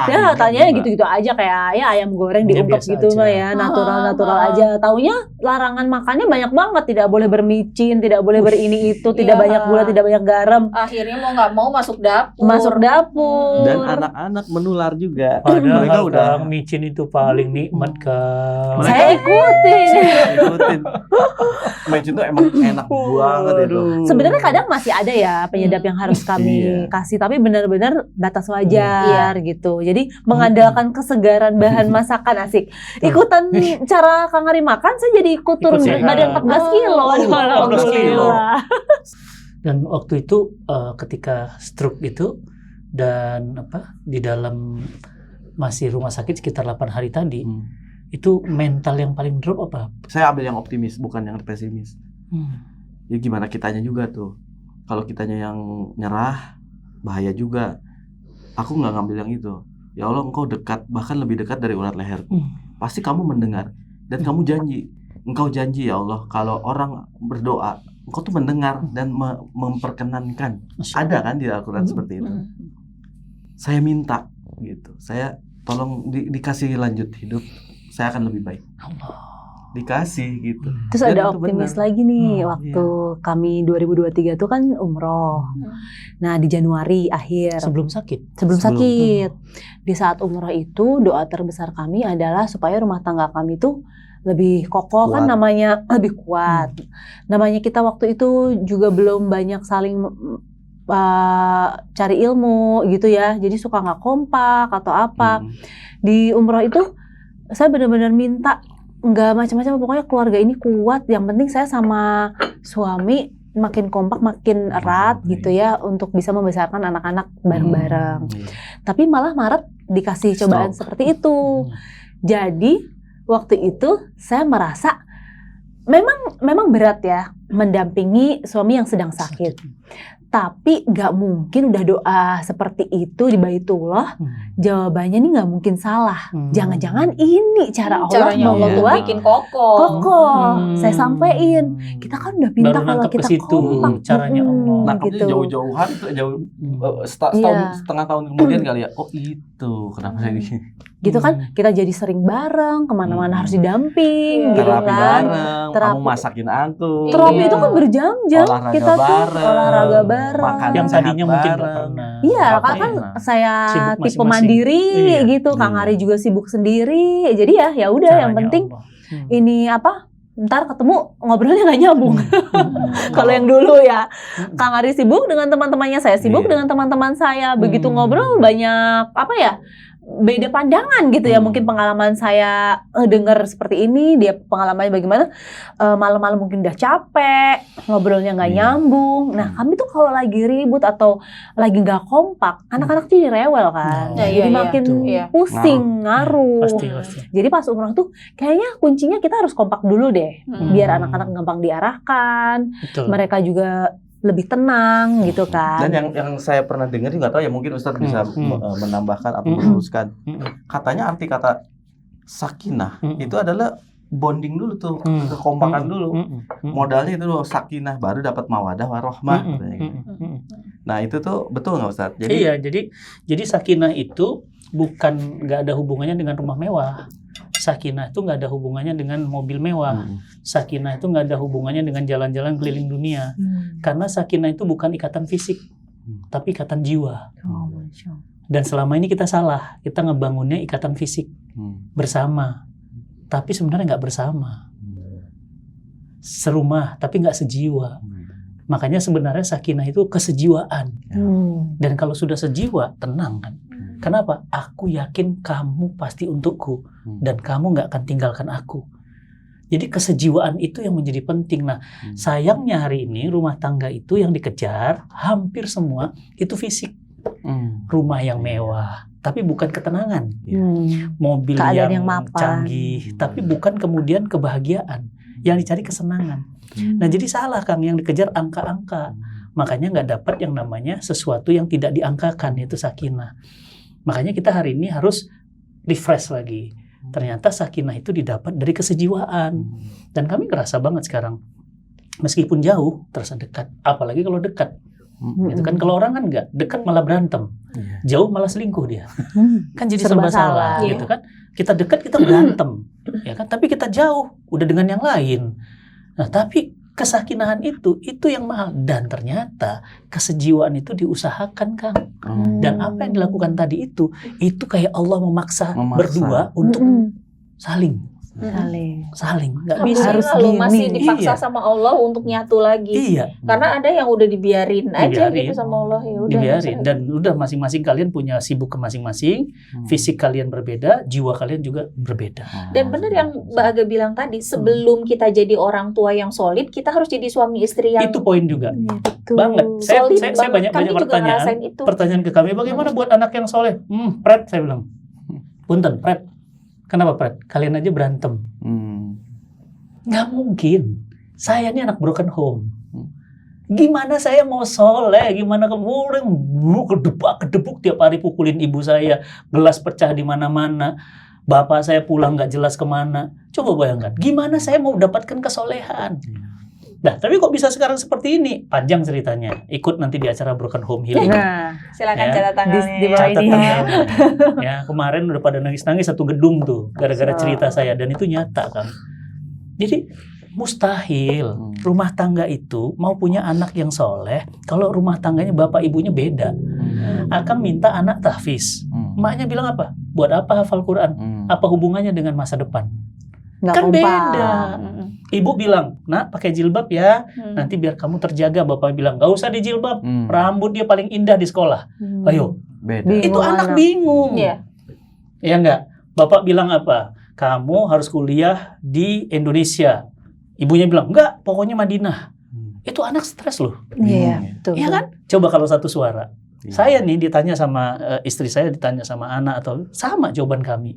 Ya tanyanya gitu-gitu aja kayak ya ayam goreng diungkep gitu mah ya, natural aja. Taunya larangan makannya banyak banget, tidak boleh bermicin, tidak boleh berini itu, tidak banyak gula, tidak banyak garam. Akhirnya mau nggak mau masuk dapur. Dan anak-anak menular juga. Padahal mereka udah micin itu paling nikmat kan. Saya ikutin. Micin itu emang enak banget itu. Sebenarnya kadang masih ada ya penyedap yang harus kami kasih, tapi benar-benar batas wajar gitu. Jadi mengandalkan kesegaran bahan masakan asik. Ikutan cara Kang Ari makan, saya jadi ikut turun badan 14 kilo. 14 kilo. Dan waktu itu ketika stroke itu dan di dalam masih rumah sakit sekitar 8 hari tadi, itu mental yang paling drop apa? Saya ambil yang optimis, bukan yang pesimis. Ya gimana kitanya juga tuh. Kalau kitanya yang nyerah, bahaya juga. Aku nggak ngambil yang itu. Ya Allah, engkau dekat, bahkan lebih dekat dari urat leherku. Pasti kamu mendengar. Dan kamu janji. Engkau janji ya Allah, kalau orang berdoa, engkau tuh mendengar dan memperkenankan. Ada kan di Al-Quran seperti itu. Saya minta gitu. Saya tolong dikasih lanjut hidup. Saya akan lebih baik. Dikasih gitu. Terus dan ada optimis lagi nih waktu kami 2023 itu kan umroh. Nah di Januari akhir. Sebelum sakit. Di saat umroh itu doa terbesar kami adalah supaya rumah tangga kami itu lebih kokoh, kan namanya lebih kuat. Namanya kita waktu itu juga belum banyak saling cari ilmu gitu ya. Jadi suka nggak kompak atau apa. Di umroh itu saya benar-benar minta nggak macam-macam, pokoknya keluarga ini kuat. Yang penting saya sama suami makin kompak, makin erat gitu ya, untuk bisa membesarkan anak-anak bareng-bareng. Tapi malah Maret dikasih cobaan seperti itu. Jadi waktu itu saya merasa memang berat ya mendampingi suami yang sedang sakit. Tapi nggak mungkin udah doa seperti itu di Baitullah, jawabannya nih nggak mungkin salah. Jangan-jangan ini cara Allah membuat bikin kokoh. Saya sampein, kita kan udah pintar kalau kita kompak. Caranya Allah. Nangkapnya gitu. Jauh-jauhan, setengah tahun kemudian kali ya. Oh itu kenapa saya Gitu kan, kita jadi sering bareng, kemana-mana harus didamping, gitu terapi kan. bareng, kamu masakin aku. Terapi itu kan berjam-jam, olahraga kita tuh bareng, olahraga bareng. makan Yang tadinya mungkin nggak bareng. pernah. Iya, Ngapain? kan saya Sibuk tipe masing-masing. mandiri gitu, Kang Iya. Ari juga sibuk sendiri. Jadi ya udah, yang Caranya penting Allah. ini ntar ketemu ngobrolnya nggak nyambung. Kalau yang dulu ya, Kang Ari sibuk dengan teman-temannya, saya sibuk dengan teman-teman saya. Begitu ngobrol banyak beda pandangan gitu ya. Mungkin pengalaman saya dengar seperti ini, dia pengalamannya bagaimana, malam-malam mungkin udah capek, ngobrolnya nggak nyambung. Nah kami tuh kalau lagi ribut atau lagi nggak kompak, anak-anak tuh jadi rewel kan, jadi makin pusing, ngaruh. Pasti. Jadi pas umroh tuh kayaknya kuncinya kita harus kompak dulu deh, biar anak-anak gampang diarahkan, Betul. mereka juga lebih tenang gitu kan. Dan yang saya pernah dengar, nggak tahu ya, mungkin Ustadz bisa menambahkan atau meluruskan. Katanya arti kata sakinah itu adalah bonding dulu tuh, kekompakan dulu. Modalnya itu loh sakinah, baru dapat mawadah warohmah. Nah itu tuh betul nggak Ustadz? Jadi Iya, jadi sakinah itu bukan nggak ada hubungannya dengan rumah mewah. Sakinah itu nggak ada hubungannya dengan mobil mewah. Sakinah itu nggak ada hubungannya dengan jalan-jalan keliling dunia. Karena sakinah itu bukan ikatan fisik, tapi ikatan jiwa. Dan selama ini kita salah, kita ngebangunnya ikatan fisik bersama, tapi sebenarnya nggak bersama. Serumah, tapi nggak sejiwa. Makanya sebenarnya sakinah itu kesejiwaan. Dan kalau sudah sejiwa, tenang kan? Kenapa? Aku yakin kamu pasti untukku dan kamu nggak akan tinggalkan aku. Jadi kesejiwaan itu yang menjadi penting. Nah, sayangnya hari ini rumah tangga itu yang dikejar hampir semua itu fisik. Rumah yang mewah, tapi bukan ketenangan. Mobil yang canggih, tapi bukan kemudian kebahagiaan. Yang dicari kesenangan. Nah, jadi salah Kang, yang dikejar angka-angka. Makanya nggak dapat yang namanya sesuatu yang tidak diangkakan, yaitu sakinah. Makanya kita hari ini harus refresh lagi. Ternyata sakinah itu didapat dari kesejiwaan. Dan kami ngerasa banget sekarang. Meskipun jauh, terasa dekat. Apalagi kalau dekat. Gitu kan, kalau orang kan enggak, dekat malah berantem. Jauh malah selingkuh dia. Kan jadi serba salah gitu kan. Kita dekat kita berantem. Ya kan, tapi kita jauh udah dengan yang lain. Nah, tapi kesakinahan itu yang mahal, dan ternyata kesejiwaan itu diusahakan Kang. Dan apa yang dilakukan tadi itu kayak Allah memaksa. Berdua untuk saling nggak bisa harus masih dipaksa sama Allah untuk nyatu lagi. Karena ada yang udah dibiarin aja gitu sama Allah, ya udah dibiarin. Dan udah masing-masing kalian punya sibuk ke masing-masing, fisik kalian berbeda, jiwa kalian juga berbeda. Dan benar yang Mbak Aga bilang tadi, sebelum kita jadi orang tua yang solid, kita harus jadi suami istri yang itu poin juga banget. Saya banyak pertanyaan ke kami, bagaimana buat anak yang soleh? Pret, saya bilang, punten Pret. Kenapa Pret? Kalian aja berantem. Nggak mungkin. Saya ini anak broken home. Gimana saya mau soleh? Gimana kemudian kedebuk tiap hari pukulin ibu saya, gelas pecah di mana-mana. Bapak saya pulang nggak jelas kemana. Coba bayangkan, gimana saya mau dapatkan kesolehan? Nah, tapi kok bisa sekarang seperti ini? Panjang ceritanya. Ikut nanti di acara Broken Home Healing. Silakan catat tanggalnya. Catat tanggalnya. Ya, kemarin udah pada nangis-nangis satu gedung tuh gara-gara cerita saya, dan itu nyata kan. Jadi mustahil rumah tangga itu mau punya anak yang soleh kalau rumah tangganya bapak ibunya beda. Akan minta anak tahfiz. Emaknya bilang apa? Buat apa hafal Quran? Apa hubungannya dengan masa depan? Kan beda. Ibu bilang, nak pakai jilbab ya, nanti biar kamu terjaga. Bapak bilang, gak usah dijilbab, rambut dia paling indah di sekolah. Ayo, beda. Itu anak bingung. Ya enggak? Bapak bilang apa? Kamu harus kuliah di Indonesia. Ibunya bilang, enggak, pokoknya Madinah. Itu anak stres loh. Iya, betul. Iya kan? Coba kalau satu suara. Saya nih ditanya sama istri saya, ditanya sama anak, atau sama jawaban kami.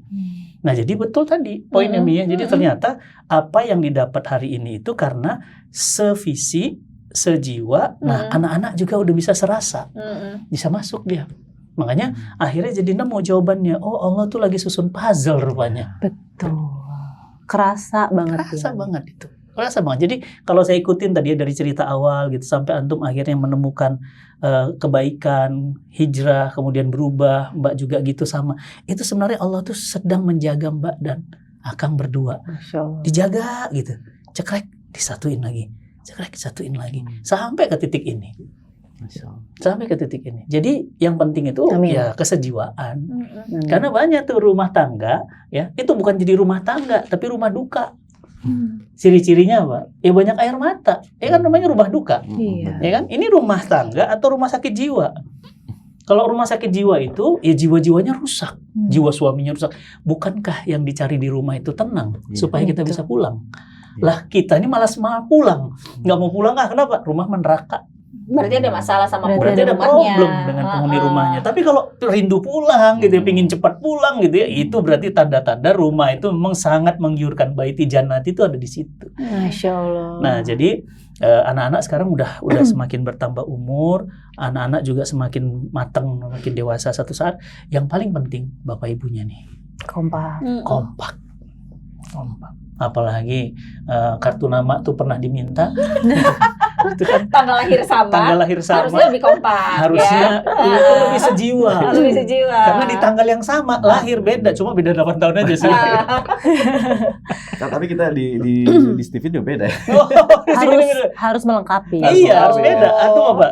Nah, jadi betul tadi poinnya Mia. Jadi ternyata apa yang didapat hari ini itu karena sevisi, sejiwa. Nah, anak-anak juga udah bisa serasa, bisa masuk dia. Makanya akhirnya jadi nemu jawabannya. Oh, Allah tuh lagi susun puzzle rupanya. Betul. Kerasa banget. Kerasa banget itu. Kerasa banget. Jadi kalau saya ikutin tadi dari cerita awal gitu sampai antum akhirnya menemukan kebaikan, hijrah, kemudian berubah, Mbak juga gitu sama. Itu sebenarnya Allah tuh sedang menjaga Mbak dan Akang berdua. Dijaga gitu. Cekrek, disatuin lagi. Cekrek, disatuin lagi. Sampai ke titik ini. Sampai ke titik ini. Jadi yang penting itu ya kesejiwaan. Karena banyak tuh rumah tangga ya, itu bukan jadi rumah tangga tapi rumah duka. Ciri-cirinya apa? Ya banyak air mata. Ya kan namanya rumah duka. Ya kan? Ini rumah tangga atau rumah sakit jiwa. Kalau rumah sakit jiwa itu ya jiwa-jiwanya rusak. Jiwa suaminya rusak. Bukankah yang dicari di rumah itu tenang supaya kita bisa pulang? Lah kita ini malas mau pulang. Nggak mau pulang kenapa? Rumah neraka. Berarti ada masalah sama berarti ada problem dengan penghuni rumahnya. Tapi kalau rindu pulang gitu ya, pingin cepat pulang gitu ya, itu berarti tanda-tanda rumah itu memang sangat menggiurkan. Baiti jannati itu ada di situ. Masya Allah. Nah, jadi anak-anak sekarang udah semakin bertambah umur, anak-anak juga semakin matang, semakin dewasa. Satu saat yang paling penting bapak ibunya nih kompak. Apalagi kartu nama tuh pernah diminta. Itu kan Tanggal lahir sama. tanggal lahir sama. Harusnya lebih kompak. Harusnya ya. itu lebih sejiwa. Lebih sejiwa. Karena di tanggal yang sama lahir beda, cuma beda 8 tahun aja sih. Tapi kita di Steven juga beda ya. Oh, di sini beda. harus melengkapi. Iya, harus beda. Atau apa?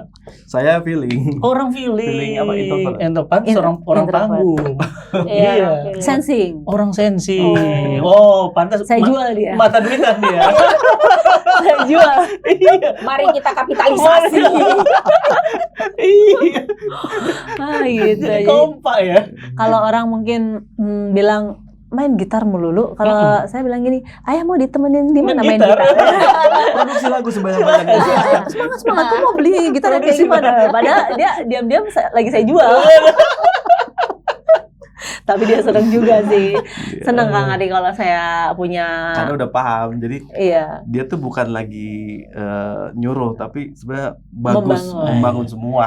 Saya feeling. Orang feeling. Feeling apa, introvert? Introvert, orang Introvert. panggung. Iya. Iya. Sensing. Orang sensi. Oh, pantas. Saya jual dia. Mata duitan dia. Saya jual. Iya. Mari kita kapitalisasi. Iya. Gitu. Jadi Jadi, kompak ya. kalau orang mungkin bilang main gitar melulu, kalau saya bilang gini, ayah mau ditemenin di mana Main main gitar. gitar? Produksi lagu sebanyak-banyaknya. Semangat tuh mau beli gitar yang kayak gimana? Padahal dia diam-diam lagi saya jual. Tapi dia seneng juga sih. Seneng Kang Adi kalau saya punya. Karena udah paham. Jadi Iya. dia tuh bukan lagi nyuruh, tapi sebenarnya bagus Membangun. membangun semua.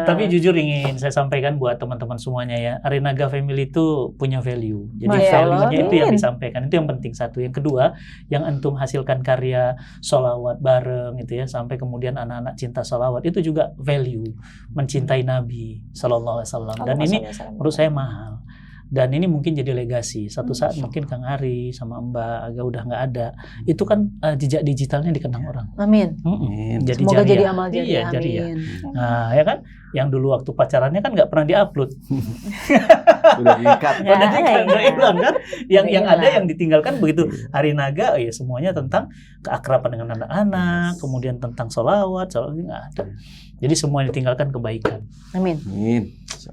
Tapi jujur ingin saya sampaikan buat teman-teman semuanya ya, Arinaga Family itu punya value. Jadi Masya Allah, value-nya itu yang amin. disampaikan, itu yang penting satu. Yang kedua, yang antum hasilkan karya sholawat bareng gitu ya, sampai kemudian anak-anak cinta sholawat itu juga value, mencintai Nabi Sallallahu Alaihi Wasallam. Dan ini menurut saya mahal. Dan ini mungkin jadi legasi. Satu saat mungkin Kang Ari sama Mbak agak udah nggak ada. Itu kan jejak digitalnya dikenang orang. Amin. Amin. Jadi Semoga jariah. jadi amal Iya, jariah. jariah. Amin. Nah, ya kan? Yang dulu waktu pacarannya kan nggak pernah diupload. Udah diikat. Ya, Udah diikat, udah iya. hilang kan? Yang Udah ada hilang. yang ditinggalkan begitu. Arinaga ya semuanya tentang keakraban dengan anak-anak, kemudian tentang sholawat nggak ada. Jadi semua yang ditinggalkan kebaikan. Amin. Amin.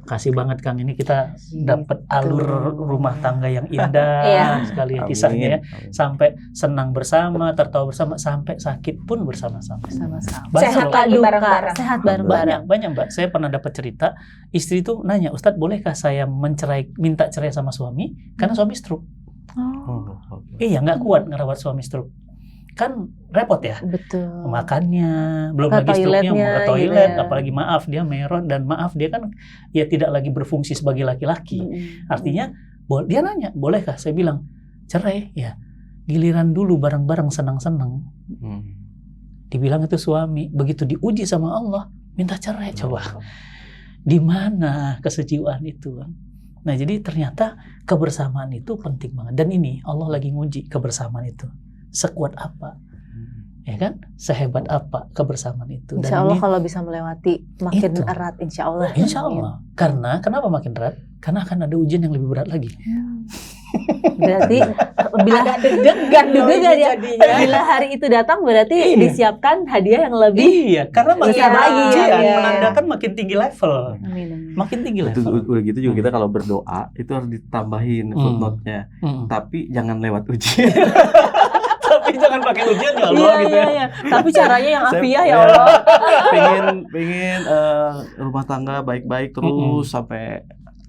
Kasih banget Kang, ini kita dapat alur rumah tangga yang indah Iya. sekali ya Amin. kisahnya ya. Amin. Sampai senang bersama, tertawa bersama, sampai sakit pun bersama-sama. Sama-sama. Banyak Sehat loh. lagi Duka, bareng-bareng. sehat bareng-bareng. Banyak Mbak. Saya pernah dapat cerita, istri itu nanya, Ustadz bolehkah saya minta cerai sama suami? Karena suami stroke. Oh, Iya, nggak kuat ngerawat suami stroke. Kan repot ya. betul. Makannya, belum Ke lagi stroke-nya mau ke toiletnya toilet, gitu ya. apalagi maaf dia merot, dan maaf dia kan ya tidak lagi berfungsi sebagai laki-laki. Artinya dia nanya, bolehkah? Saya bilang, cerai ya. Giliran dulu bareng-bareng senang-senang. Dibilang itu suami, begitu diuji sama Allah, minta cerai. Coba di mana kesejiwaan itu? Nah, jadi ternyata kebersamaan itu penting banget. Dan ini Allah lagi nguji kebersamaan itu. Sekuat apa? Ya kan? Sehebat apa kebersamaan itu? Insya Dan Allah ini, kalau bisa melewati makin Itu. erat, insya Allah. insya Allah. Karena kenapa makin berat? Karena akan ada ujian yang lebih berat lagi. Berarti bila Agak deg-degan Deg-degan ya. jadinya. bila hari itu datang berarti Iya. disiapkan hadiah yang lebih. Iya, karena makin Besar ada lagi, ujian iya. menandakan makin tinggi level. Amin. Makin tinggi Itu level. udah gitu juga kita kalau berdoa itu harus ditambahin footnote-nya. Mm. Tapi jangan lewat ujian. Tapi jangan pakai ujian ya Allah Iya, gitu iya, ya. iya. Tapi caranya yang Saya- afiah ya ya. Allah. pengen rumah tangga baik-baik terus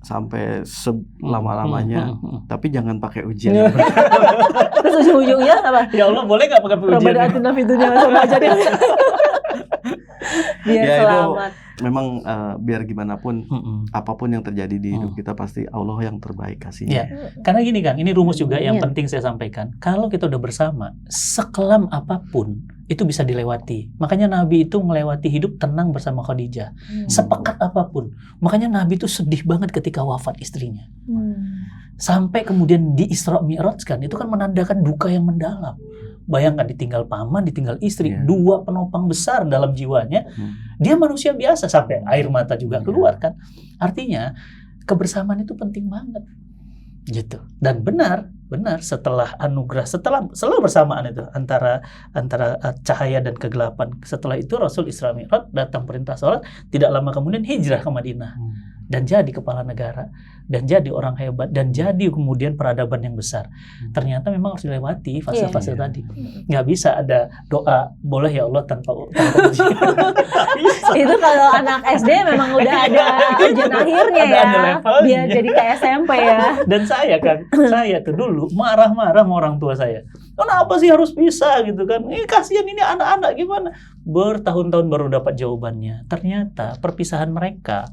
sampai selama-lamanya. Tapi jangan pakai ujian. Iya. Terus ujung-ujungnya apa? Ya Allah, boleh nggak pakai ujian? Rabbana atina fid dunya hasanah aja deh. Biar Ya, itu selamat. Memang biar gimana pun Mm-mm. apapun yang terjadi di hidup Mm. kita pasti Allah yang terbaik Iya. kasihnya. Karena gini Kang, ini rumus juga yang Iya. penting saya sampaikan. Kalau kita udah bersama, sekelam apapun itu bisa dilewati. Makanya Nabi itu melewati hidup tenang bersama Khadijah. Sepekat apapun. Makanya Nabi itu sedih banget ketika wafat istrinya. Sampai kemudian di Isra Mi'raj kan, itu kan menandakan duka yang mendalam. Bayangkan ditinggal paman, ditinggal istri, Iya. dua penopang besar dalam jiwanya. Dia manusia biasa sampai air mata juga keluar kan. Artinya kebersamaan itu penting banget. Gitu. Dan benar setelah anugerah, selalu bersamaan itu antara cahaya dan kegelapan. Setelah itu Rasul Isra Mi'raj datang perintah sholat, tidak lama kemudian hijrah ke Madinah. Dan jadi kepala negara, dan jadi orang hebat, dan jadi kemudian peradaban yang besar. Ternyata memang harus dilewati fase-fase Iya. tadi. Nggak bisa ada doa, boleh ya Allah tanpa ujian. Itu kalau anak SD memang udah ada ujian akhirnya Ada ya. levelnya. Biar jadi kayak SMP ya. Dan saya kan, saya tuh dulu marah-marah sama orang tua saya. Kenapa sih harus pisah gitu kan? Kasihan ini anak-anak gimana? Bertahun-tahun baru dapat jawabannya. Ternyata perpisahan mereka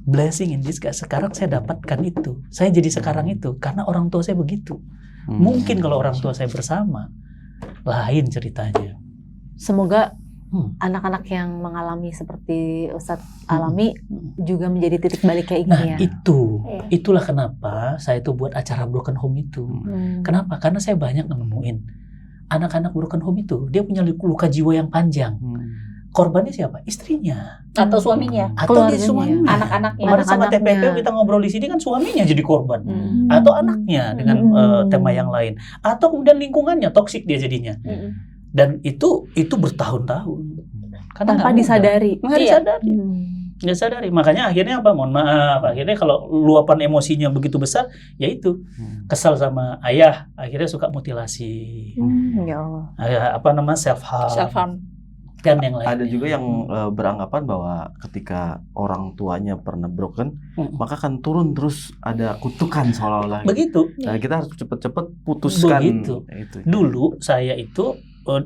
blessing in disguise. Sekarang saya dapatkan itu. Saya jadi sekarang itu karena orang tua saya begitu. Mungkin kalau orang tua saya bersama, lain ceritanya. Semoga anak-anak yang mengalami seperti Ustadz alami juga menjadi titik balik kayak gini ya. Itulah kenapa saya tuh buat acara broken home itu. Kenapa? Karena saya banyak nemuin anak-anak broken home itu dia punya luka jiwa yang panjang. Korbannya siapa? Istrinya Atau suaminya, atau dia suaminya, anak-anaknya. Kemarin sama Anak-anaknya. TPP kita ngobrol di sini kan suaminya jadi korban, atau anaknya dengan tema yang lain, atau kemudian lingkungannya toksik dia jadinya. Dan itu bertahun-tahun. Karena Tanpa nggak mudah. disadari. Nggak disadari. Nggak sadari. Makanya akhirnya apa? Mohon maaf. Akhirnya kalau luapan emosinya begitu besar, ya itu kesal sama ayah. Akhirnya suka mutilasi. Ya Allah. Self harm. Self-harm. Dan yang lain. Ada juga yang beranggapan bahwa ketika orang tuanya pernah broken, maka akan turun terus ada kutukan seolah-olah. Begitu. Nah, kita harus cepet-cepet putuskan. Begitu. Itu. Dulu saya itu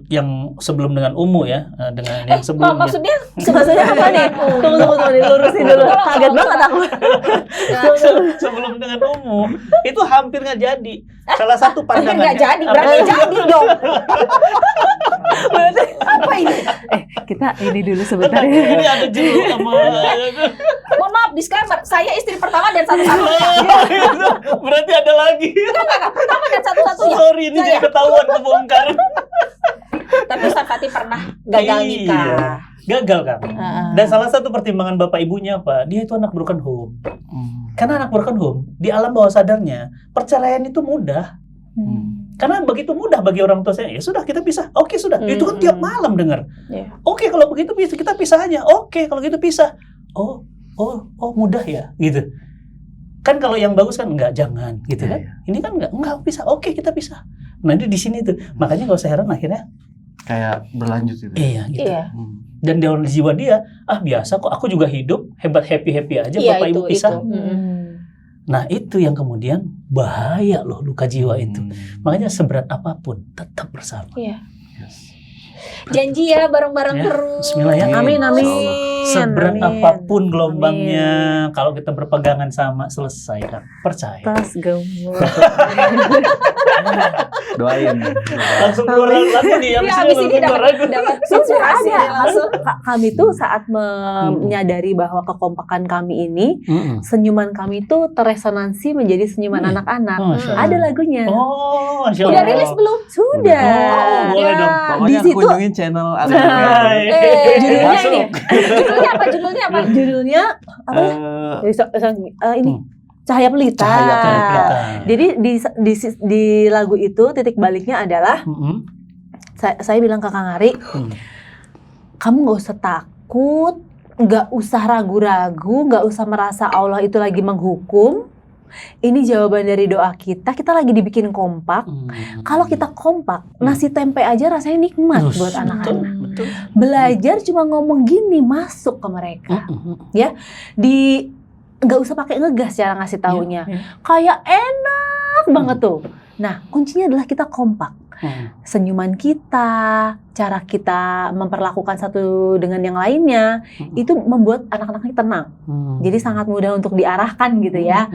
yang sebelum dengan Umu ya, dengan yang sebelumnya. Maksudnya Maksudnya apa nih? Tunggu nih, lurusin dulu. Kaget banget aku. Sebelum dengan Umu itu hampir nggak jadi. Salah satu pandangannya. nggak jadi, berarti jadi dong. Berarti Apa ini? kita ini dulu sebentar ya. Ini ada judul sama. Mohon maaf, disclaimer, saya istri pertama dan satu-satunya. Berarti ada lagi. Pertama dan satu-satunya. Sorry, ini jadi ketahuan kebongkar. Tapi Ustaz Fatih pernah gagal nikah. Gagal kan. Dan salah satu pertimbangan bapak ibunya apa? Dia itu anak broken home. Karena anak broken home, di alam bawah sadarnya, perceraian itu mudah. Karena begitu mudah bagi orang tua saya, ya sudah kita pisah. Oke sudah, itu kan tiap malam dengar. Yeah. Oke kalau begitu bisa kita pisah aja. Oke kalau gitu pisah. Oh mudah ya, gitu. Kan kalau yang bagus kan enggak, jangan, gitu kan. Ini kan enggak pisah. Oke kita pisah. Nanti di sini tuh, makanya nggak usah heran akhirnya. Kayak berlanjut gitu. Iya gitu. Iya. Dan dalam jiwa dia, biasa kok, aku juga hidup hebat, happy aja. Iya, Bapak ibu itu. pisah. Nah itu yang kemudian bahaya loh, luka jiwa itu. Makanya seberat apapun tetap bersama. Iya. Janji ya bareng-bareng Ya, terus. bismillah ya. Amin. Seberat Amin. apapun gelombangnya, kalau kita berpegangan sama, selesaikan. Percaya. Tas gemuk. Doain. Langsung keluar lagu nih, Ya, habis ini dapat inspirasi langsung. Kami tuh saat menyadari bahwa kekompakan kami ini, senyuman kami tuh terresonansi menjadi senyuman anak-anak. Masya Allah. Ada lagunya. Oh, Masya Udah Allah. rilis belum? Sudah. Oh, boleh dong. Pokoknya Di situ- kunjungin channel Hai. Judulnya Masuk. ini. Judulnya apa? Judulnya apa? Ini Cahaya Pelita. Cahaya Pelita. Jadi di lagu itu titik baliknya adalah saya bilang ke Kang Ari, kamu nggak usah takut, nggak usah ragu-ragu, nggak usah merasa Allah itu lagi menghukum. Ini jawaban dari doa kita lagi dibikin kompak. Kalau kita kompak, nasi tempe aja rasanya nikmat Terus, buat anak-anak. betul. Belajar cuma ngomong gini masuk ke mereka. Nggak usah pakai ngegas cara ngasih taunya. Kayak enak banget tuh. Nah, kuncinya adalah kita kompak. Senyuman kita, cara kita memperlakukan satu dengan yang lainnya, itu membuat anak-anaknya tenang. Jadi sangat mudah untuk diarahkan gitu ya.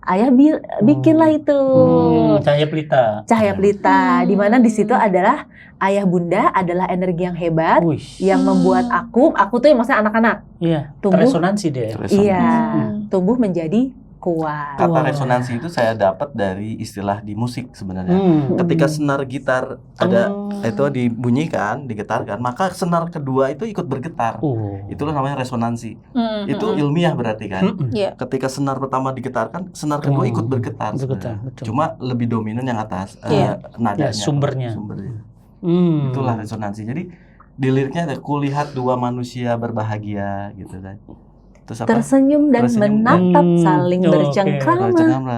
Ayah bikinlah itu Cahaya Pelita. Cahaya Pelita, di mana di situ adalah ayah bunda adalah energi yang hebat yang membuat aku tuh yang maksudnya anak-anak Iya, tumbuh. resonansi deh. Iya, tumbuh menjadi kuat. Kata Wah. resonansi itu saya dapat dari istilah di musik sebenarnya. Ketika senar gitar ada itu dibunyikan, digetarkan, maka senar kedua itu ikut bergetar. Itulah namanya resonansi. Itu ilmiah berarti kan. Iya. Ketika senar pertama digetarkan, senar kedua ikut bergetar. Bergetar, sebenarnya. betul. Cuma lebih dominan yang atas Iya. nadanya. Ya, sumbernya. Itulah resonansi. Jadi di liriknya ada kulihat dua manusia berbahagia gitu kan. Terus apa? Tersenyum dan Tersenyum. menatap saling Oke. bercengkrama. Bercengkrama.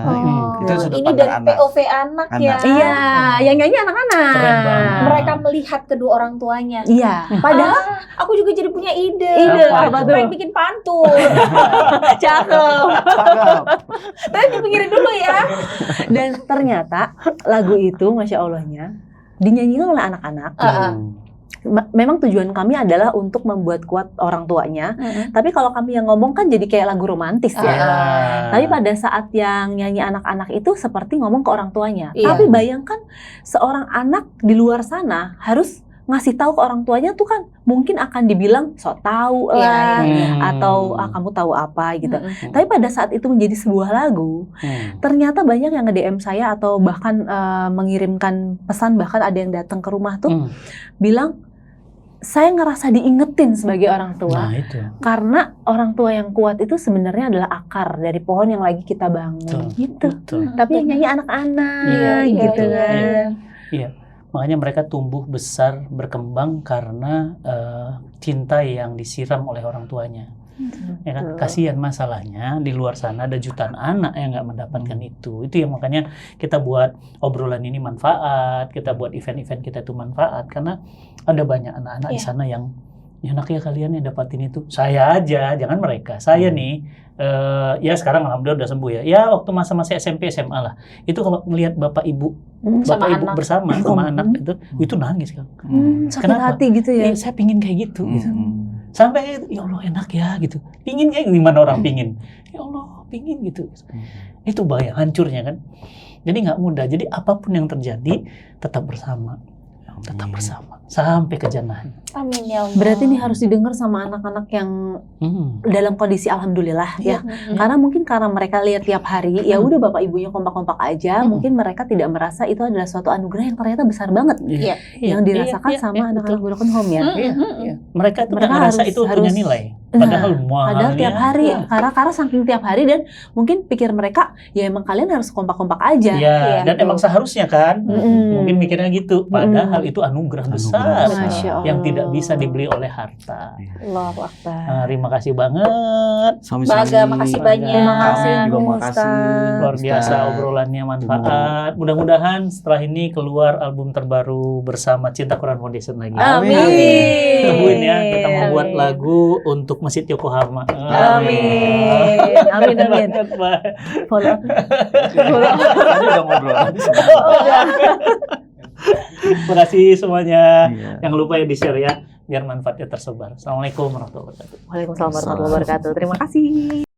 Itu sudut Ini pandang dari anak. POV anak ya. Anak. Iya, yang nyanyi anak-anak. Keren banget. Mereka melihat kedua orang tuanya. Iya, padahal Aku juga jadi punya ide. ide Apa apa itu? Pengen tuh? bikin pantun. Cakep. Cakep. Tapi dipikirin dulu ya. Dan ternyata lagu itu, Masya Allahnya, dinyanyikan oleh anak-anak. Memang tujuan kami adalah untuk membuat kuat orang tuanya. Tapi kalau kami yang ngomong kan jadi kayak lagu romantis ya. Tapi pada saat yang nyanyi anak-anak itu seperti ngomong ke orang tuanya. Iya. Tapi bayangkan seorang anak di luar sana harus ngasih tahu ke orang tuanya tuh kan mungkin akan dibilang sok tahu lah, atau kamu tahu apa gitu. Tapi pada saat itu menjadi sebuah lagu, ternyata banyak yang nge-DM saya atau bahkan mengirimkan pesan, bahkan ada yang datang ke rumah tuh bilang, saya ngerasa diingetin sebagai orang tua. Nah, itu. Karena orang tua yang kuat itu sebenarnya adalah akar dari pohon yang lagi kita bangun. Betul, Gitu. betul. Tapi yang nyanyi anak-anak Iya, gitu iya, kan. Iya, makanya mereka tumbuh besar, berkembang karena cinta yang disiram oleh orang tuanya. Ya kan? Kasihan masalahnya di luar sana ada jutaan anak yang nggak mendapatkan itu. Itu yang makanya kita buat obrolan ini manfaat, kita buat event-event kita itu manfaat karena ada banyak anak-anak di sana yang ya nak ya kalian yang dapatin itu. Saya aja, jangan mereka. Saya nih ya sekarang alhamdulillah udah sembuh ya. Ya waktu masa-masa SMP SMA lah. Itu kalau melihat bapak ibu bersama sama anak itu nangis kan. Sakit Kenapa? hati gitu ya. Saya pingin kayak gitu. Gitu. Sampai ya Allah enak ya gitu. Pingin kayak gimana orang pingin? Ya Allah pingin gitu. Itu bahaya hancurnya kan. Jadi nggak mudah. Jadi apapun yang terjadi tetap bersama. Tetap bersama sampai ke jannah. Amin ya Allah. Berarti ini harus didengar sama anak-anak yang dalam kondisi alhamdulillah ya. Karena mungkin karena mereka lihat tiap hari, ya udah bapak ibunya kompak-kompak aja, mungkin mereka tidak merasa itu adalah suatu anugerah yang ternyata besar banget. Yang dirasakan sama anak-anak broken home ya. Mereka tuh nggak merasa itu punya nilai. Padahal tiap hari, karena saking tiap hari dan mungkin pikir mereka ya emang kalian harus kompak-kompak aja. Ya, dan emang seharusnya kan, mungkin mikirnya gitu. Padahal itu anugerah besar yang tidak bisa dibeli oleh harta. Allahu Akbar. Terima kasih banget. Baga, makasih banyak. Terima kasih, juga makasih. Luar biasa obrolannya manfaat. Mudah-mudahan setelah ini keluar album terbaru bersama Cinta Quran Foundation lagi. Amin. Tungguin ya, kita membuat lagu untuk Masjid Yokohama. Amin. Amin. Follow up. Tadi udah ngobrol. Terima kasih semuanya. Iya. Jangan lupa ya di-share ya, biar manfaatnya tersebar. Assalamualaikum warahmatullahi wabarakatuh. Waalaikumsalam warahmatullahi wabarakatuh. Terima kasih.